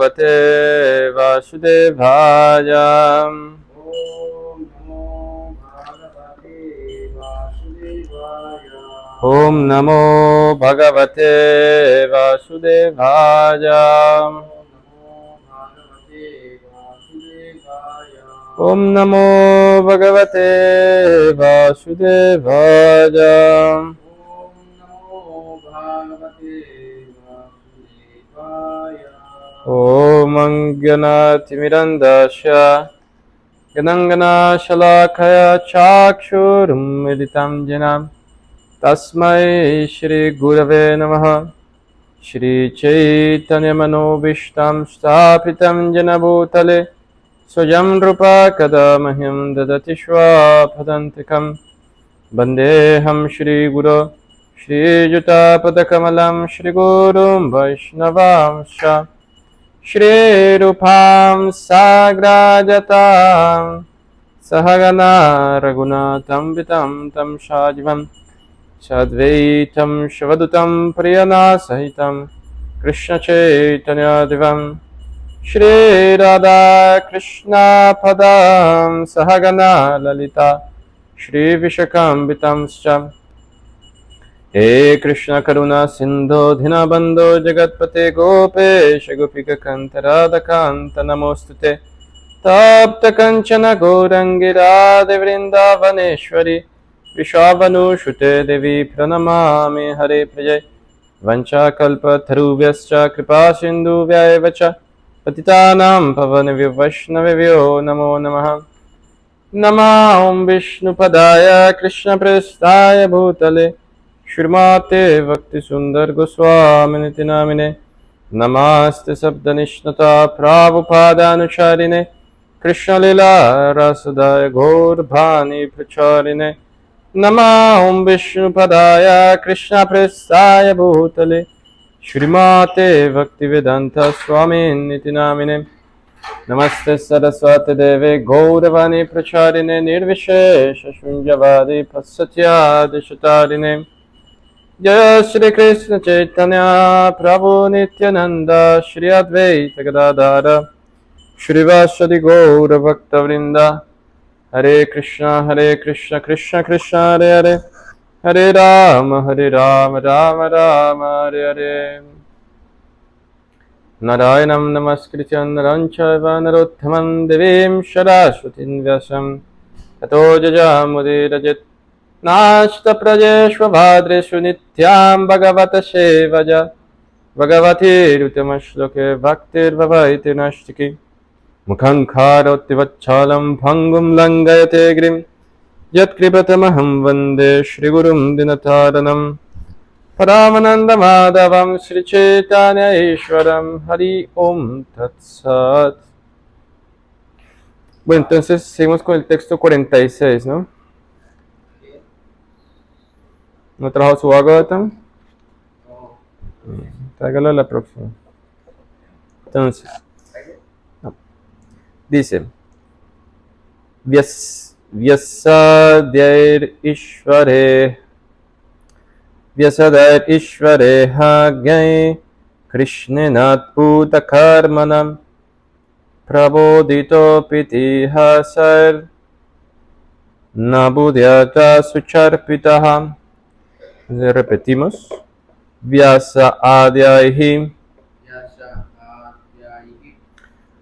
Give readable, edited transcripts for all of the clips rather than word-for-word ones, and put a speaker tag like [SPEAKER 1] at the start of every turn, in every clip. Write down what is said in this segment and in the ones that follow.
[SPEAKER 1] Bhagavate Vasudevaya. Om Namo Bhagavate Vasudevaya. Om Namo Bhagavate Vasudevaya. Om Anganathmirandasya Ganangana Shalakaya Chakshurum Militam Janam Tasmai Shri Gurave Namaha. Shri Chaitanya Manobishtam Stapitam Jena Bhutale Swayam Rupa Kadamahyam Dadati Shwapadantikam Bandeham Shri Guru Shri Juta Padakamalam Shri Gurum Vaishnavamsha Shri Rupam Sagrajatam Sahagana Raghunatam Vitam Tam Shajivam Sadvaitam Shavadutam Priyana Sahitam Krishna Chaitanya Divam Shri Radha Krishna Padam Sahagana Lalita Shri Vishakam Vitam He Krishna Karuna Sindho Dhinabandho Jagatpate Gopesh Gopika Kantarada Kanta Namostute Tapta Kanchana Gaurangira Devrindavaneshwari Vishavanu Shute Devi Pranamami Hare Prajay Vancha Kalpa Tharubhyascha Kripa Sindhu Vyayavacha Patitanam Pavanavyo Vaishnavyo Namo Namaha Nama Om Vishnu Padaya Krishna Prestaya Bhutale Shrimate Bhakti Sundar Goswami Niti Namine Namaste Sabdanishnata Prabhupada Anucharine Krishna Lila Rasadaya Gaur Bhani Pracharine Nama Om Vishnu Padaya Krishna Prestaya Bhutale Shrimate Bhaktivedanta Swami Niti Namine Namaste Saraswati Deve Gauravani Pracharine Nirvishesha Shunjavadi Pasatyadi Shatarine Jaya Shri Krishna Chaitanya Prabhu Nityananda Shri Advaita Gadadara Shri Vasadi Gaura Bhakta Vrinda Hare Krishna Krishna Krishna Hare Hare Hare Rama Rama Rama Hare Hare Narayanam Namaskritya Naram Chaiva Narottamam Devim Saraswatim Vyasam Tato Jajamudira Nashta Prajeshva Bhadreshu Nityam Bhagavata Sevaja Bhagavati Rutamashloke Bhaktir Bhavaiti Nashtiki Mukham Kharoti Vachalam Bhangum Langayate Grim Yat Kripatamaham Vande Shri Gurum Dinataranam Paramananda Madhavam Sri Chaitanya Ishwaram Hari Om Tat Sat. Bueno, entonces seguimos con el texto 46, ¿no? ¿No trajo su Bhagavatam? No. Tráigalo a la próxima. Entonces, no. Dice, Vyasadyair Ishvare Hagyai Krishnenat Puta Karmanam Prabodhito Pitihasar Nabudyata Sucharpitaham. Repetimos. Vyasa Adyaihi.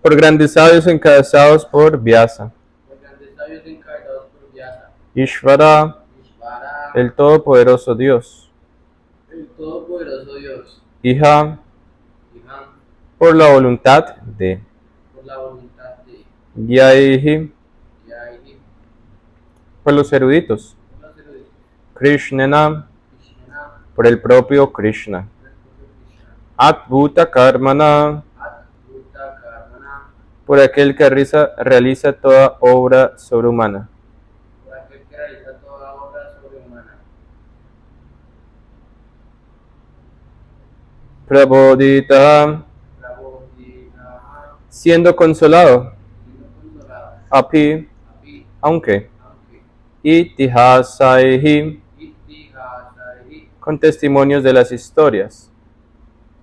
[SPEAKER 1] Por grandes sabios encabezados por Vyasa. Ishvara, el Todopoderoso Dios. Iha, por la voluntad de. Gyaihi, por los eruditos. Krishnena, por el propio Krishna. Adbhuta Karmana, por aquel que realiza toda obra sobrehumana. Prabodhita, siendo consolado. Api, aunque. Itihasaihi, con testimonios de las historias.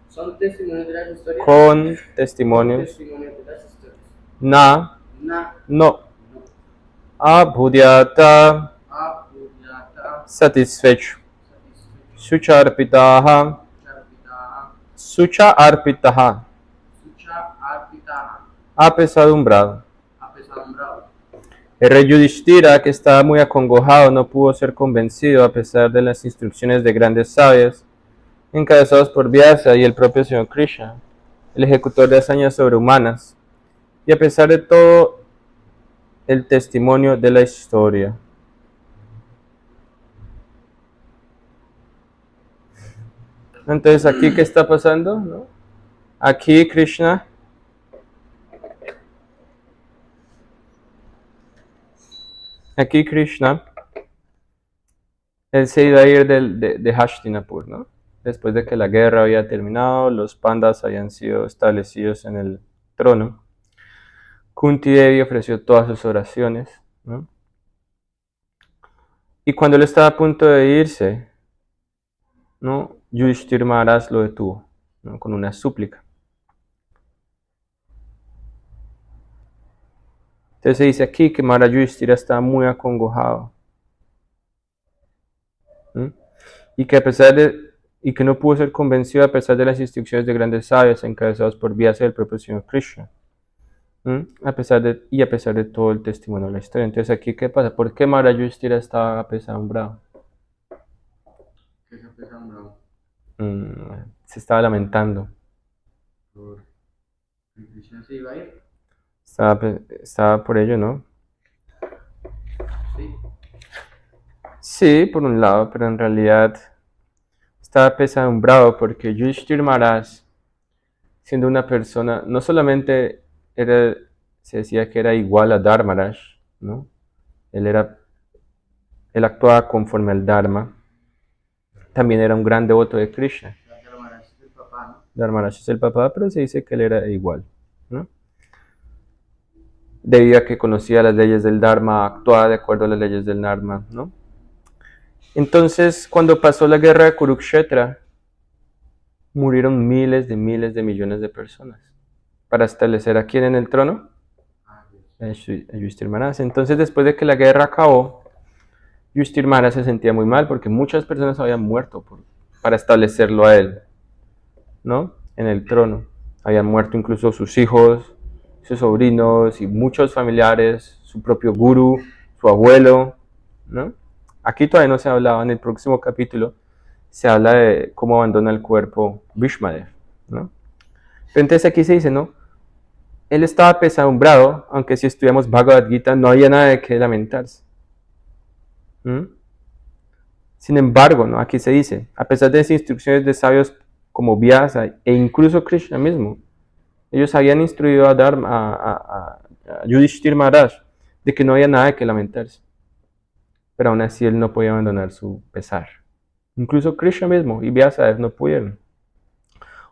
[SPEAKER 2] Son testimonios de las historias.
[SPEAKER 1] con testimonios,
[SPEAKER 2] Testimonios de las historias.
[SPEAKER 1] na,
[SPEAKER 2] Na,
[SPEAKER 1] no,
[SPEAKER 2] no.
[SPEAKER 1] abhudyata,
[SPEAKER 2] Apudata,
[SPEAKER 1] satisfecho,
[SPEAKER 2] satisfecho.
[SPEAKER 1] sucharpitaha,
[SPEAKER 2] Charpitaha,
[SPEAKER 1] sucha arpitaha,
[SPEAKER 2] sucha arpitaha,
[SPEAKER 1] apesadumbrado.
[SPEAKER 2] apesadumbrado.
[SPEAKER 1] El rey Yudhishthira, que estaba muy acongojado, no pudo ser convencido a pesar de las instrucciones de grandes sabios, encabezados por Vyasa y el propio señor Krishna, el ejecutor de hazañas sobrehumanas, y a pesar de todo el testimonio de la historia. Entonces, ¿aquí qué está pasando? ¿No? Aquí Krishna él se iba a ir de Hastinapur, ¿no? Después de que la guerra había terminado, los pandas habían sido establecidos en el trono. Kunti Devi ofreció todas sus oraciones, ¿no? Y cuando él estaba a punto de irse, ¿no? Yudhishthira Maharaj lo detuvo, ¿no? Con una súplica. Entonces se dice aquí que Maharaj Yudhishthira estaba muy acongojado, ¿no? Y que no pudo ser convencido a pesar de las instrucciones de grandes sabios encabezados por Vyasa del propio señor Krishna. A pesar de todo el testimonio de la historia. Entonces aquí, ¿qué pasa? ¿Por qué Maharaj Yudhishthira estaba apesadumbrado?
[SPEAKER 2] ¿Qué es apesadumbrado?
[SPEAKER 1] Se estaba lamentando.
[SPEAKER 2] Por Krishna se iba a ir.
[SPEAKER 1] Estaba por ello, ¿no?
[SPEAKER 2] Sí.
[SPEAKER 1] Sí, por un lado, pero en realidad estaba apesadumbrado porque Yudhishthira Maharaj, siendo una persona, no solamente se decía que era igual a Dharmaraj, ¿no? Él actuaba conforme al Dharma, también era un gran devoto de Krishna.
[SPEAKER 2] Dharmaraj es el papá, ¿no?
[SPEAKER 1] Dharmaraj es el papá, pero se dice que él era igual, ¿no? Debido a que conocía las leyes del Dharma, actuaba de acuerdo a las leyes del Dharma, ¿no? Entonces, cuando pasó la guerra de Kurukshetra, murieron miles de millones de personas para establecer a quién en el trono, a Yudhishthira Maharaj. Entonces, después de que la guerra acabó, Yudhishthira Maharaj se sentía muy mal porque muchas personas habían muerto para establecerlo a él, ¿no? En el trono. Habían muerto incluso sus hijos, sus sobrinos y muchos familiares, su propio guru, su abuelo, ¿no? Aquí todavía no se hablaba, en el próximo capítulo se habla de cómo abandona el cuerpo Bhishmadev, ¿no? Pero entonces aquí se dice, ¿no? Él estaba apesadumbrado, aunque si estudiamos Bhagavad Gita no había nada de qué lamentarse. Sin embargo, ¿no? Aquí se dice, a pesar de las instrucciones de sabios como Vyasa e incluso Krishna mismo, ellos habían instruido a Yudhishthira Maharaj de que no había nada de que lamentarse. Pero aún así él no podía abandonar su pesar. Incluso Krishna mismo y Vyasa no pudieron.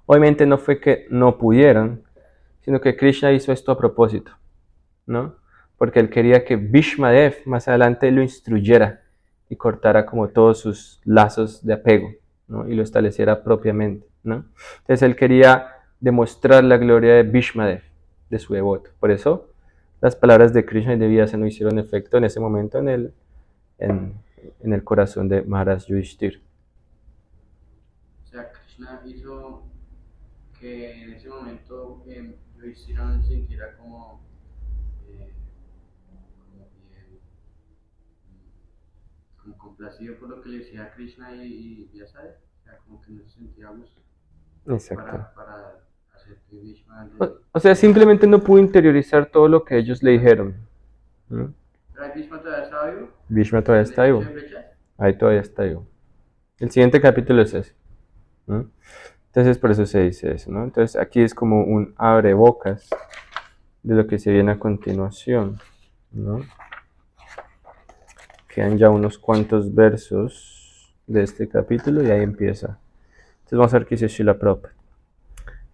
[SPEAKER 1] Obviamente no fue que no pudieran, sino que Krishna hizo esto a propósito, ¿no? Porque él quería que Bhishmadev más adelante lo instruyera y cortara como todos sus lazos de apego, ¿no? Y lo estableciera propiamente, ¿no? Entonces él quería demostrar la gloria de Bhishmadev, de su devoto. Por eso las palabras de Krishna y de Vyasa no hicieron efecto en ese momento en el corazón de Maharaj Yudhishthira.
[SPEAKER 2] O sea, Krishna hizo que en ese momento Yudhishthira no se sintiera como bien, como complacido por lo que le decía Krishna y Vyasa, o sea, como que no se sentía a gusto.
[SPEAKER 1] Exacto.
[SPEAKER 2] Para hacer que Bhishma
[SPEAKER 1] O sea, simplemente no pudo interiorizar todo lo que ellos le dijeron, ¿no?
[SPEAKER 2] ¿Pero Bhishma todavía está vivo?
[SPEAKER 1] Bhishma todavía está vivo. Ahí todavía está vivo. El siguiente capítulo es ese, ¿no? Entonces por eso se dice eso, ¿no? Entonces aquí es como un abrebocas de lo que se viene a continuación, ¿no? Quedan ya unos cuantos versos de este capítulo y ahí empieza. Entonces vamos a ver qué dice Srila Prabhupada.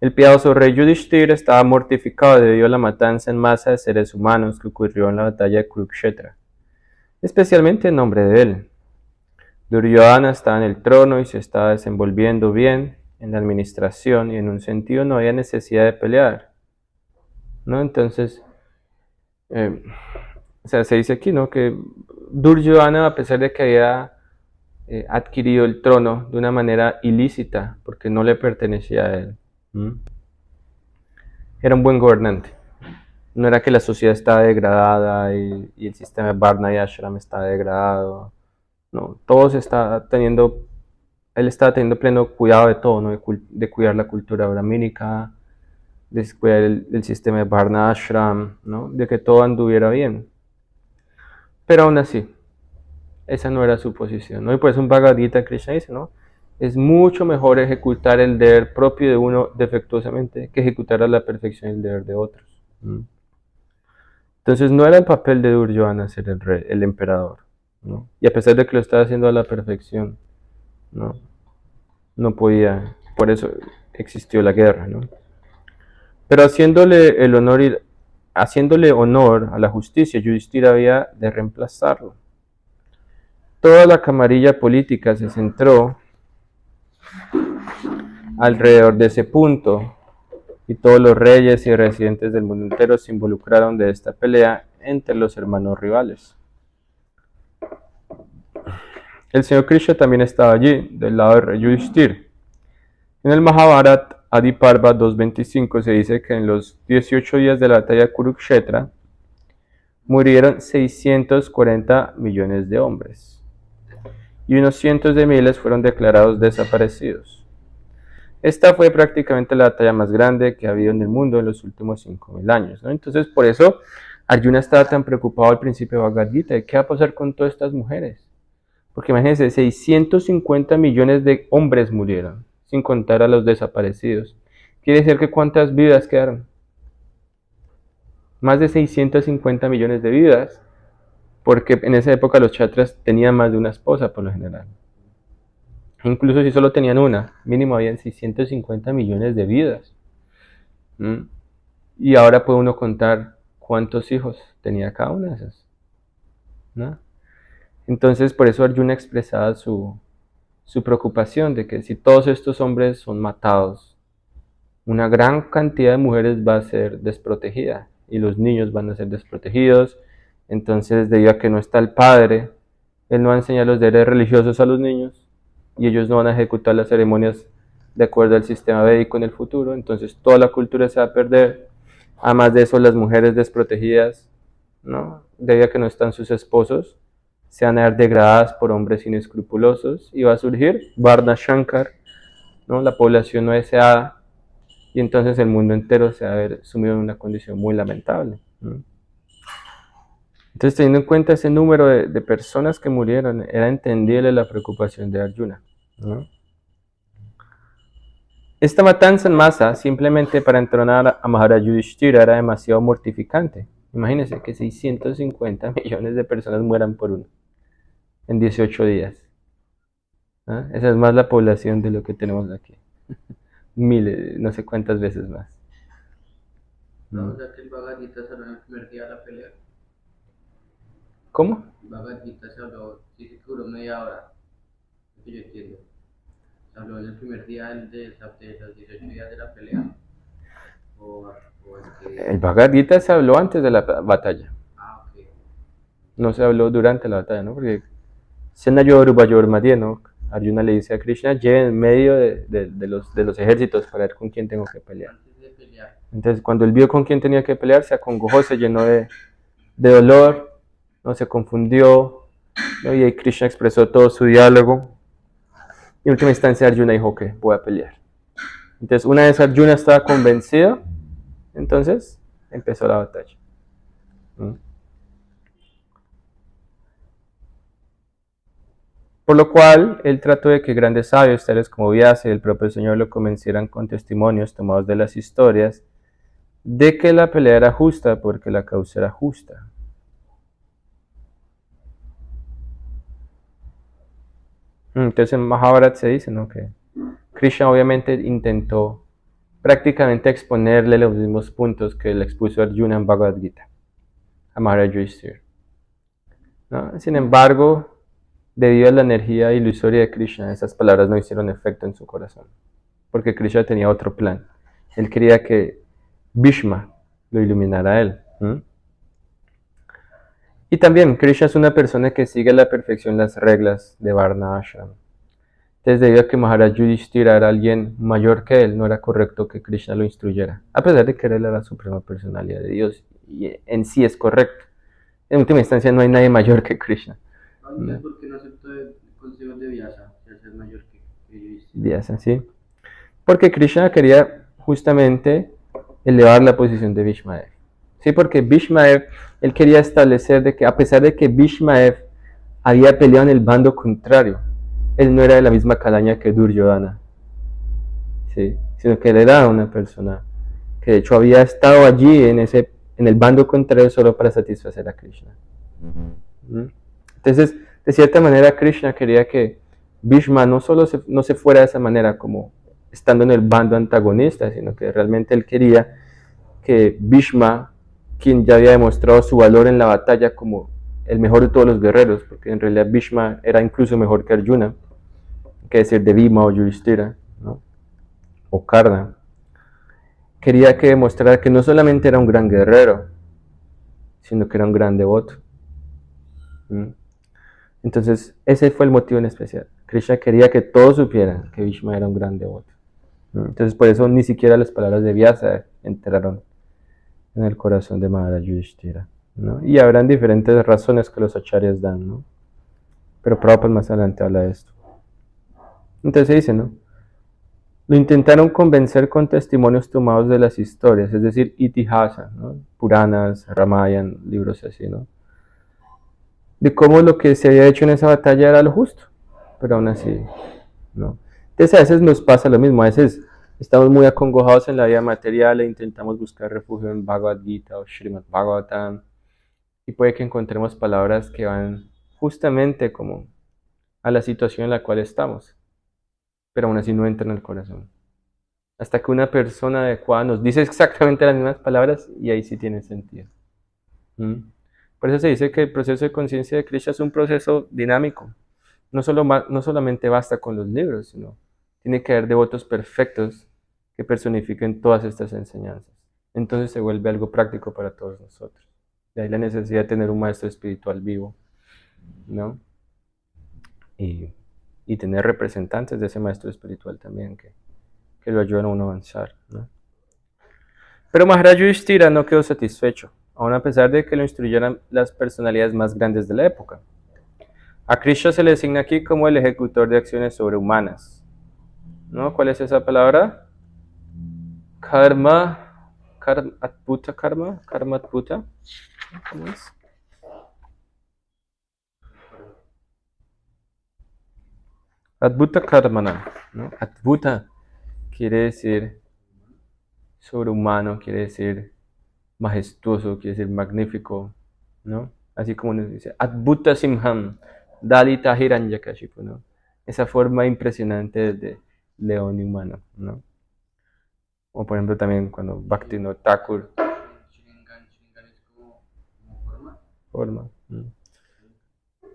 [SPEAKER 1] El piadoso rey Yudhishthira estaba mortificado debido a la matanza en masa de seres humanos que ocurrió en la batalla de Kurukshetra, especialmente en nombre de él. Duryodhana estaba en el trono y se estaba desenvolviendo bien en la administración y en un sentido no había necesidad de pelear, ¿no? Entonces, o sea, se dice aquí, ¿no? Que Duryodhana, a pesar de que había adquirido el trono de una manera ilícita, porque no le pertenecía a él, era un buen gobernante. No era que la sociedad estaba degradada y el sistema de Varna y Ashram estaba degradado. No, todos estaba teniendo, él estaba teniendo pleno cuidado de todo, ¿no? De cuidar la cultura brahmínica, de cuidar el sistema de Varna Ashram, ¿no? De que todo anduviera bien. Pero aún así, esa no era su posición, ¿no? Y por eso un Bhagavad Gita Krishna dice, ¿no? Es mucho mejor ejecutar el deber propio de uno defectuosamente que ejecutar a la perfección el deber de otros. Entonces no era el papel de Duryodhana ser el rey, el emperador, ¿no? Y a pesar de que lo estaba haciendo a la perfección, ¿no? No podía, por eso existió la guerra, ¿no? Pero haciéndole honor a la justicia, Yudhishthira había de reemplazarlo. Toda la camarilla política se centró alrededor de ese punto y todos los reyes y residentes del mundo entero se involucraron de esta pelea entre los hermanos rivales. El señor Krishna también estaba allí, del lado de rey Yudhishthira. En el Mahabharat Adi Parva 2.25 se dice que en los 18 días de la batalla de Kurukshetra murieron 640 millones de hombres y unos cientos de miles fueron declarados desaparecidos. Esta fue prácticamente la batalla más grande que ha habido en el mundo en los últimos 5.000 años, ¿no? Entonces, por eso Arjuna estaba tan preocupado al principio de Bhagavad Gita, de qué va a pasar con todas estas mujeres. Porque imagínense, 650 millones de hombres murieron, sin contar a los desaparecidos. Quiere decir que ¿cuántas vidas quedaron? Más de 650 millones de vidas, porque en esa época los chatras tenían más de una esposa por lo general. Incluso si solo tenían una, mínimo habían 650 millones de vidas. Y ahora puede uno contar cuántos hijos tenía cada una de esas, ¿no? Entonces por eso Arjuna expresaba su preocupación de que si todos estos hombres son matados, una gran cantidad de mujeres va a ser desprotegida y los niños van a ser desprotegidos. Entonces, debido a que no está el padre, él no va a enseñar los deberes religiosos a los niños y ellos no van a ejecutar las ceremonias de acuerdo al sistema védico en el futuro. Entonces toda la cultura se va a perder. Además de eso, las mujeres desprotegidas, ¿no? Debido a que no están sus esposos, se van a ver degradadas por hombres inescrupulosos y va a surgir Varna Shankar, ¿no? La población no deseada, y entonces el mundo entero se va a ver sumido en una condición muy lamentable, ¿no? Entonces, teniendo en cuenta ese número de personas que murieron, era entendible la preocupación de Arjuna, ¿no? Esta matanza en masa, simplemente para entronar a Maharaj Yudhishthira, era demasiado mortificante. Imagínense que 650 millones de personas mueran por uno en 18 días. ¿Ah? Esa es más la población de lo que tenemos aquí. Miles, no sé cuántas veces más.
[SPEAKER 2] No, o sea que el Bhagavad Gita se habló en el primer día de la pelea.
[SPEAKER 1] ¿Cómo?
[SPEAKER 2] El Bhagavad Gita se habló, dice que duró media hora, lo que yo entiendo. Se habló en el primer día de los 18 días de la pelea. O en qué día.
[SPEAKER 1] El Bhagavad Gita se habló antes de la batalla.
[SPEAKER 2] Ah, ok.
[SPEAKER 1] No se habló durante la batalla, ¿no? Porque Senayor Vayor Madhya, ¿no? Arjuna le dice a Krishna, lleve en medio de los ejércitos para ver con quién tengo que pelear.
[SPEAKER 2] Antes de pelear.
[SPEAKER 1] Entonces, cuando él vio con quién tenía que pelear, se acongojó, se llenó de dolor, no se confundió, ¿no? Y ahí Krishna expresó todo su diálogo. Y en última instancia Arjuna dijo que voy a pelear. Entonces, una vez Arjuna estaba convencido, entonces empezó la batalla. Por lo cual, él trató de que grandes sabios, tales como Vyasa y el propio Señor, lo convencieran con testimonios tomados de las historias de que la pelea era justa porque la causa era justa. Entonces en Mahabharata se dice, ¿no?, que Krishna obviamente intentó prácticamente exponerle los mismos puntos que le expuso Arjuna en Bhagavad Gita a Maharaj Yudhishthira, ¿no? Sin embargo, debido a la energía ilusoria de Krishna, esas palabras no hicieron efecto en su corazón. porque Krishna tenía otro plan. Él quería que Bhishma lo iluminara a él. Y también Krishna es una persona que sigue a la perfección las reglas de Varna Ashram. Entonces, debido a que Maharaj Yudhishthira era alguien mayor que él, no era correcto que Krishna lo instruyera, a pesar de que él era la suprema personalidad de Dios, y en sí es correcto. En última instancia no hay nadie mayor que Krishna.
[SPEAKER 2] Entonces, ¿por qué no aceptó el consejo de Vyasa, que es mayor que Yudhishthira?
[SPEAKER 1] Vyasa, ¿sí? Porque Krishna quería justamente elevar la posición de Bhishmadev. Sí, porque Bhishmadev, él quería establecer de que a pesar de que Bhishmadev había peleado en el bando contrario, él no era de la misma calaña que Duryodhana, ¿sí? Sino que él era una persona que de hecho había estado allí en el bando contrario solo para satisfacer a Krishna. Entonces, de cierta manera, Krishna quería que Bhishma no solo no se fuera de esa manera como estando en el bando antagonista, sino que realmente él quería que Bhishma, quien ya había demostrado su valor en la batalla como el mejor de todos los guerreros, porque en realidad Bhishma era incluso mejor que Arjuna, que decir de Bhima o Yudhishthira, ¿no? O Karna, quería que demostrara que no solamente era un gran guerrero, sino que era un gran devoto. Entonces, ese fue el motivo en especial. Krishna quería que todos supieran que Bhishma era un gran devoto. Entonces, por eso ni siquiera las palabras de Vyasa entraron en el corazón de Maharaj Yudhishthira, ¿no? Y habrán diferentes razones que los acharyas dan, ¿no? Pero Prabhupada más adelante habla de esto. Entonces se dice, ¿no? Lo intentaron convencer con testimonios tomados de las historias, es decir, itihasa, ¿no? Puranas, Ramayan, libros así, ¿no? De cómo lo que se había hecho en esa batalla era lo justo, pero aún así, ¿no? Entonces a veces nos pasa lo mismo, a veces estamos muy acongojados en la vida material e intentamos buscar refugio en Bhagavad Gita o Srimad Bhagavatam, y puede que encontremos palabras que van justamente como a la situación en la cual estamos, pero aún así no entran en el corazón. Hasta que una persona adecuada nos dice exactamente las mismas palabras y ahí sí tiene sentido. Por eso se dice que el proceso de conciencia de Krishna es un proceso dinámico. No solamente basta con los libros, sino tiene que haber devotos perfectos que personifiquen todas estas enseñanzas. Entonces se vuelve algo práctico para todos nosotros. De ahí la necesidad de tener un maestro espiritual vivo, ¿no? Y tener representantes de ese maestro espiritual también que lo ayuden a uno a avanzar, ¿no? Pero Maharaj Yudhishthira no quedó satisfecho, aun a pesar de que lo instruyeran las personalidades más grandes de la época. A Krishna se le designa aquí como el ejecutor de acciones sobrehumanas, ¿no? ¿Cuál es esa palabra? Adbhuta karma, karma adbhuta. ¿Cómo es? Adbhuta karmana, ¿no? Adbhuta quiere decir sobrehumano, quiere decir majestuoso, quiere decir magnífico, ¿no? Así como nos dice Adbhuta Simham, Dalita Hiranyakashipu, ¿no? Esa forma impresionante de león humano, ¿no? O por ejemplo también cuando Bhaktivinoda Thakur
[SPEAKER 2] Shiringan es como
[SPEAKER 1] forma.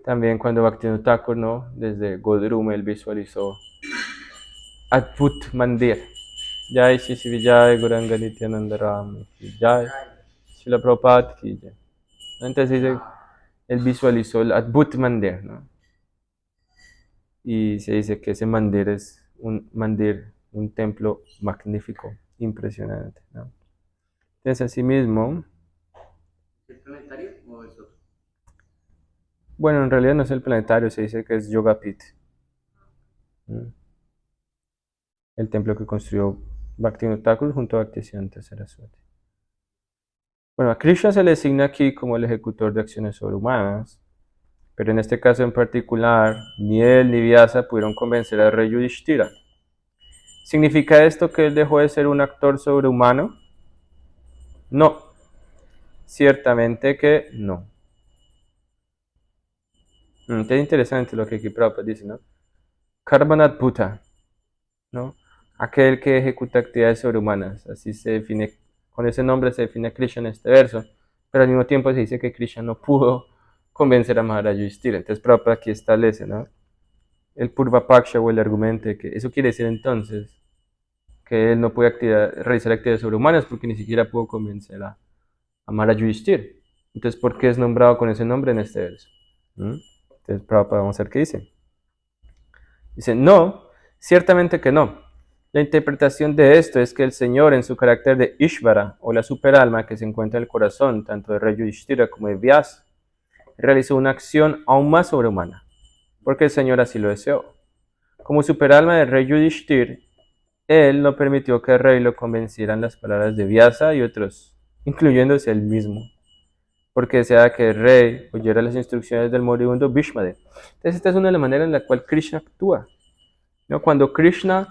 [SPEAKER 1] También cuando Bhaktivinoda Thakur, ¿no? Desde Godrum él visualizó Adbhut Mandir. Jai Shri Vijay Guranga Nityananda Ram Jai Srila Prabhupada ki jai. Entonces dice, él visualizó el Adbhut Mandir, ¿no? Y se dice que ese mandir es un templo magnífico, impresionante, ¿no? Entonces así mismo,
[SPEAKER 2] ¿Es el planetario o es otro?
[SPEAKER 1] bueno, en realidad no es el planetario, se dice que es Yogapit, el templo que construyó Bhaktivinoda Thakur junto a Bhaktisiddhanta Saraswati. Bueno, a Krishna se le designa aquí como el ejecutor de acciones sobrehumanas, pero en este caso en particular, ni él ni Vyasa pudieron convencer al rey Yudhishthira. ¿Significa esto que él dejó de ser un actor sobrehumano? No, ciertamente que no. Es interesante lo que aquí Prabhupada dice, ¿no? Karmanat Bhuta, ¿no? Aquel que ejecuta actividades sobrehumanas, así se define, con ese nombre se define a Krishna en este verso, pero al mismo tiempo se dice que Krishna no pudo convencer a Maharaj Yudhishthira. Entonces Prabhupada aquí establece, ¿no? El Purva Paksha o el argumento de que eso quiere decir entonces que él no podía realizar actividades sobrehumanas porque ni siquiera pudo convencer a Mara Yudhishthira. Entonces, ¿por qué es nombrado con ese nombre en este verso? Entonces, Prabhupada, vamos a ver qué dice. Dice, no, ciertamente que no. La interpretación de esto es que el Señor, en su carácter de Ishvara, o la superalma que se encuentra en el corazón tanto de Rey Yudhishthira como de Vyasa, realizó una acción aún más sobrehumana, porque el Señor así lo deseó. Como superalma del Rey Yudhishthira, él no permitió que el rey lo convencieran las palabras de Vyasa y otros, incluyéndose él mismo, porque deseaba que el rey oyera las instrucciones del moribundo Bhishmadev. Entonces, esta es una de las maneras en la cual Krishna actúa, ¿no? Cuando Krishna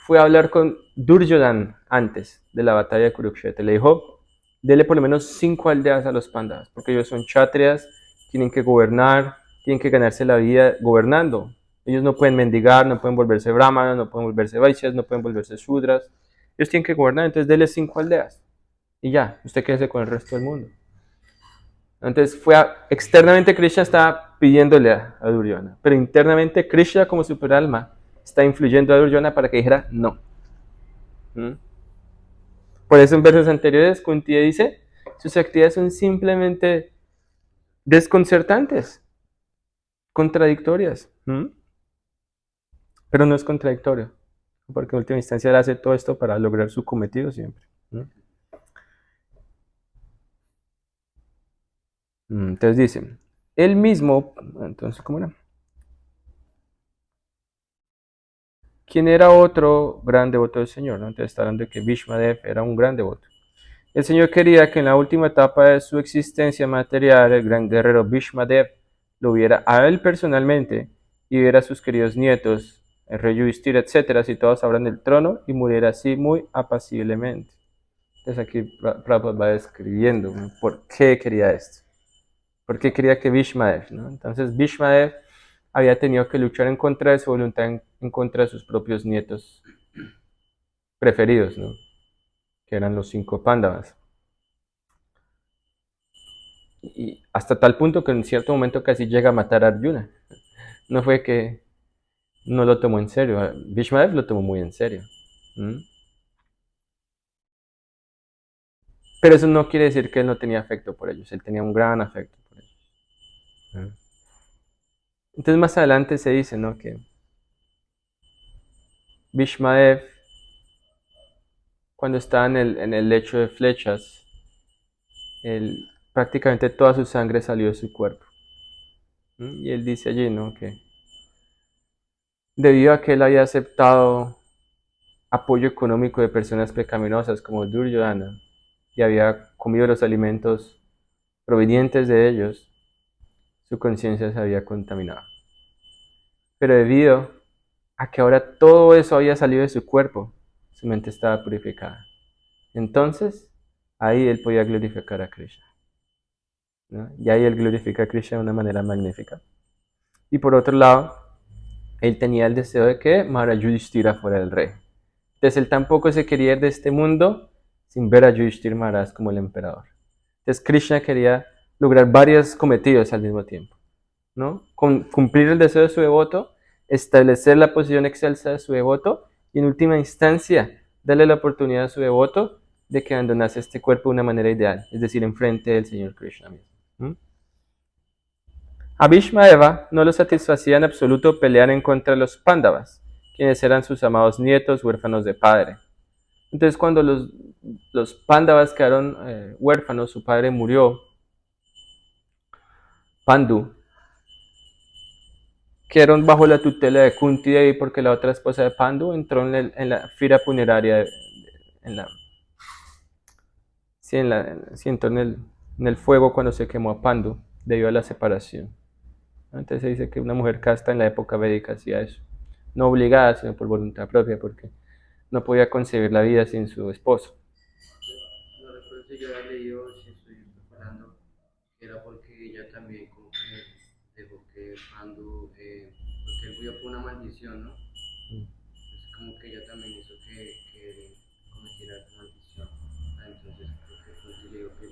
[SPEAKER 1] fue a hablar con Duryodhana antes de la batalla de Kurukshetra, le dijo, dele por lo menos 5 aldeas a los Pandavas, porque ellos son kshatriyas, tienen que gobernar, tienen que ganarse la vida gobernando. Ellos no pueden mendigar, no pueden volverse brahmanas, no pueden volverse vaishyas, no pueden volverse shudras. Ellos tienen que gobernar, entonces dele 5 aldeas. Y ya, usted quédese con el resto del mundo. Entonces externamente Krishna está pidiéndole a Duryodhana, pero internamente Krishna como superalma está influyendo a Duryodhana para que dijera no. Por eso en versos anteriores Kunti dice, sus actividades son simplemente desconcertantes, contradictorias. Pero no es contradictorio, porque en última instancia él hace todo esto para lograr su cometido siempre. Entonces dice, él mismo, entonces, ¿cómo era? ¿Quién era otro gran devoto del Señor? ¿No? Entonces está hablando de que Bhishmadev era un gran devoto. El Señor quería que en la última etapa de su existencia material, el gran guerrero Bhishmadev lo viera a él personalmente y viera a sus queridos nietos, el rey Yudhishthira, etcétera, si todos hablan del trono y muriera así muy apaciblemente. Entonces aquí Prabhupada va describiendo, ¿no?, por qué quería esto. ¿Por qué quería que Bhishmadev? ¿No? Entonces Bhishmadev había tenido que luchar en contra de su voluntad, en contra de sus propios nietos preferidos, ¿no?, que eran los 5 Pándavas. Y hasta tal punto que en cierto momento casi llega a matar a Arjuna. No fue que no lo tomó en serio, Bhishmadev lo tomó muy en serio. Pero eso no quiere decir que él no tenía afecto por ellos, él tenía un gran afecto por ellos. Entonces más adelante se dice, ¿no?, que Bhishmadev, cuando estaba en el lecho de flechas, prácticamente toda su sangre salió de su cuerpo. Y él dice allí, ¿no?, que debido a que él había aceptado apoyo económico de personas pecaminosas como Duryodhana y había comido los alimentos provenientes de ellos, su conciencia se había contaminado. Pero debido a que ahora todo eso había salido de su cuerpo, su mente estaba purificada. Entonces, ahí él podía glorificar a Krishna, ¿no? Y ahí él glorifica a Krishna de una manera magnífica. Y por otro lado, él tenía el deseo de que Maharaj Yudhishthira fuera el rey. Entonces él tampoco se quería ir de este mundo sin ver a Yudhishthira Maharaj como el emperador. Entonces Krishna quería lograr varios cometidos al mismo tiempo, ¿no? Cumplir el deseo de su devoto, establecer la posición excelsa de su devoto y en última instancia darle la oportunidad a su devoto de que abandonase este cuerpo de una manera ideal, es decir, enfrente del Señor Krishna mismo. A Bhishmaeva no lo satisfacía en absoluto pelear en contra de los Pándavas, quienes eran sus amados nietos huérfanos de padre. Entonces cuando los Pándavas quedaron huérfanos, su padre murió, Pandu, quedaron bajo la tutela de Kunti Devi porque la otra esposa de Pandu entró en la fira funeraria, entró en el fuego cuando se quemó a Pandu debido a la separación. Entonces se dice que una mujer casta en la época védica hacía eso, no obligada, sino por voluntad propia, porque no podía concebir la vida sin su esposo.
[SPEAKER 2] No recuerdo si yo había leído, si estoy preparando, que era porque ella también como que dejó que Pandu, porque él murió por una maldición, ¿no? Entonces como que ella también hizo que él cometiera esa maldición. Entonces creo que Kunti le dijo que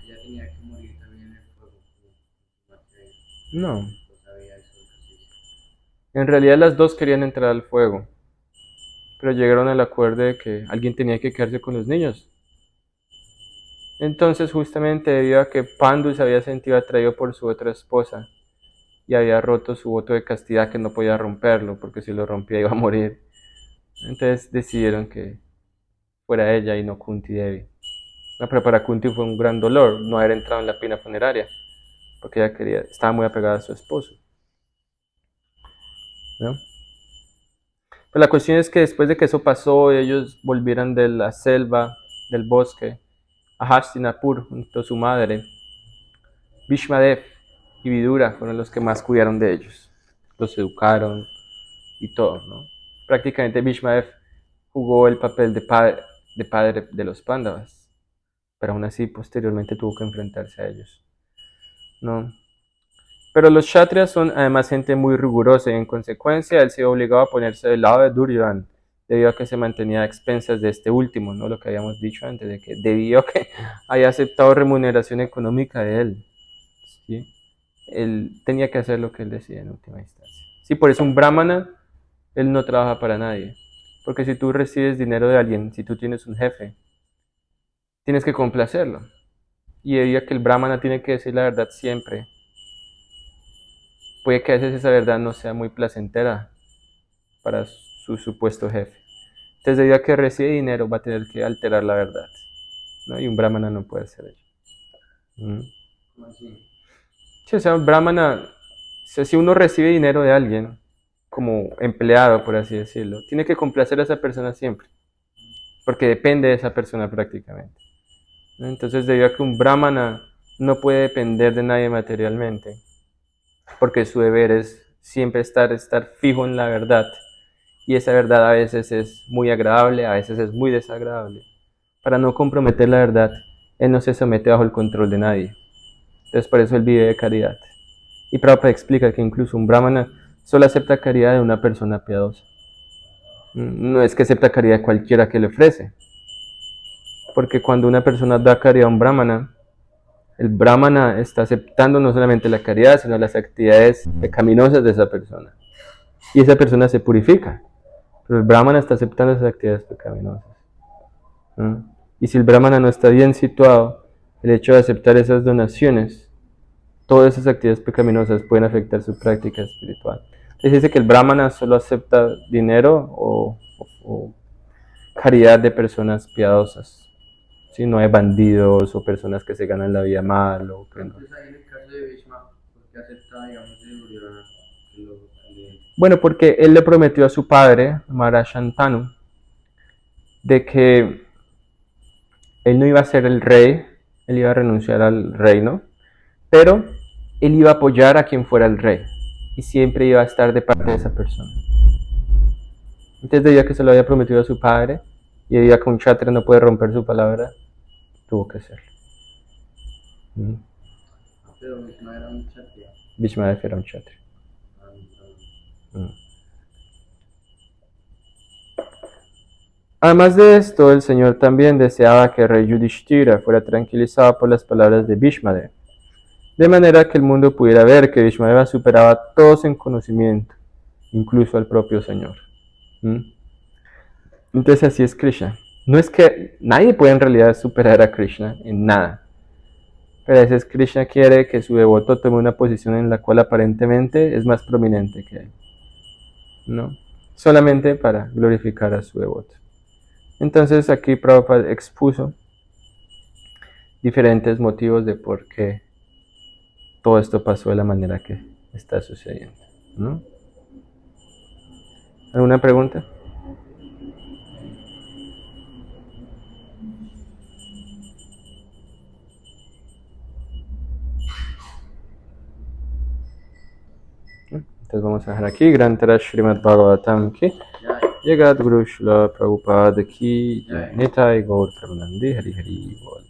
[SPEAKER 2] ella tenía que morir también en el fuego como su madre.
[SPEAKER 1] No,
[SPEAKER 2] No sabía eso, entonces.
[SPEAKER 1] en realidad las dos querían entrar al fuego, pero llegaron al acuerdo de que alguien tenía que quedarse con los niños. Entonces, justamente debido a que Pandu se había sentido atraído por su otra esposa y había roto su voto de castidad, que no podía romperlo, porque si lo rompía iba a morir, entonces decidieron que fuera ella y no Kunti Devi. No, pero para Kunti fue un gran dolor no haber entrado en la pina funeraria, porque ella estaba muy apegada a su esposo, ¿no? Pero la cuestión es que después de que eso pasó, ellos volvieron de la selva, del bosque, a Hastinapur junto a su madre. Bhishmadev y Vidura fueron los que más cuidaron de ellos, los educaron y todo, ¿no? Prácticamente Bhishmadev jugó el papel de padre de los Pándavas, pero aún así posteriormente tuvo que enfrentarse a ellos, ¿no? Pero los Kshatriyas son además gente muy rigurosa y en consecuencia él se vio obligado a ponerse del lado de Duryodhana debido a que se mantenía a expensas de este último, ¿no? Lo que habíamos dicho antes, de que debido a que haya aceptado remuneración económica de él, ¿sí? Él tenía que hacer lo que él decía en última instancia. Sí, por eso un brahmana, él no trabaja para nadie. Porque si tú recibes dinero de alguien, si tú tienes un jefe, tienes que complacerlo. Y debido a que el brahmana tiene que decir la verdad siempre, puede que a veces esa verdad no sea muy placentera para su supuesto jefe. Entonces, debido a que recibe dinero, va a tener que alterar la verdad, ¿no? Y un brahmana no puede hacer ello.
[SPEAKER 2] ¿Cómo así?
[SPEAKER 1] Sí, o sea, un brahmana, o sea, si uno recibe dinero de alguien, como empleado, por así decirlo, tiene que complacer a esa persona siempre, porque depende de esa persona prácticamente, ¿no? Entonces, debido a que un brahmana no puede depender de nadie materialmente, porque su deber es siempre estar fijo en la verdad, y esa verdad a veces es muy agradable, a veces es muy desagradable. Para no comprometer la verdad, él no se somete bajo el control de nadie. Entonces, por eso él vive de caridad. Y Prabhupada explica que incluso un brahmana solo acepta caridad de una persona piadosa. No es que acepta caridad de cualquiera que le ofrece. Porque cuando una persona da caridad a un brahmana, el brahmana está aceptando no solamente la caridad, sino las actividades pecaminosas de esa persona. Y esa persona se purifica. Pero el brahmana está aceptando esas actividades pecaminosas. Y si el brahmana no está bien situado, el hecho de aceptar esas donaciones, todas esas actividades pecaminosas pueden afectar su práctica espiritual. Les dice que el brahmana solo acepta dinero o caridad de personas piadosas, ¿sí? No hay bandidos o personas que se ganan la vida mal.
[SPEAKER 2] Entonces ahí en el caso de Bhishma, ¿por qué acepta, digamos, de Duryodhana
[SPEAKER 1] Bueno, porque él le prometió a su padre, Maharaj Shantanu, de que él no iba a ser el rey, él iba a renunciar al reino, pero él iba a apoyar a quien fuera el rey y siempre iba a estar de parte de esa persona. Entonces, debido a que se lo había prometido a su padre y debido a que un kshatriya no puede romper su palabra, tuvo que hacerlo.
[SPEAKER 2] Pero Bhishma era un kshatriya.
[SPEAKER 1] Bhishmadev era un kshatriya. Además de esto, el Señor también deseaba que el rey Yudhishthira fuera tranquilizado por las palabras de Bhishmadev, de manera que el mundo pudiera ver que Bhishmadev superaba a todos en conocimiento, incluso al propio Señor. Entonces así es Krishna. No es que nadie puede en realidad superar a Krishna en nada, pero a veces Krishna quiere que su devoto tome una posición en la cual aparentemente es más prominente que él, ¿no? Solamente para glorificar a su devoto. Entonces aquí Prabhupada expuso diferentes motivos de por qué todo esto pasó de la manera que está sucediendo, ¿no? ¿Alguna pregunta? Entonces vamos a dejar aquí. Grantara Srimad Bhagavatam ki Jagat Guru Shila Prabhupada ki Nitai Gaur Karunandi Hari Hari Bol.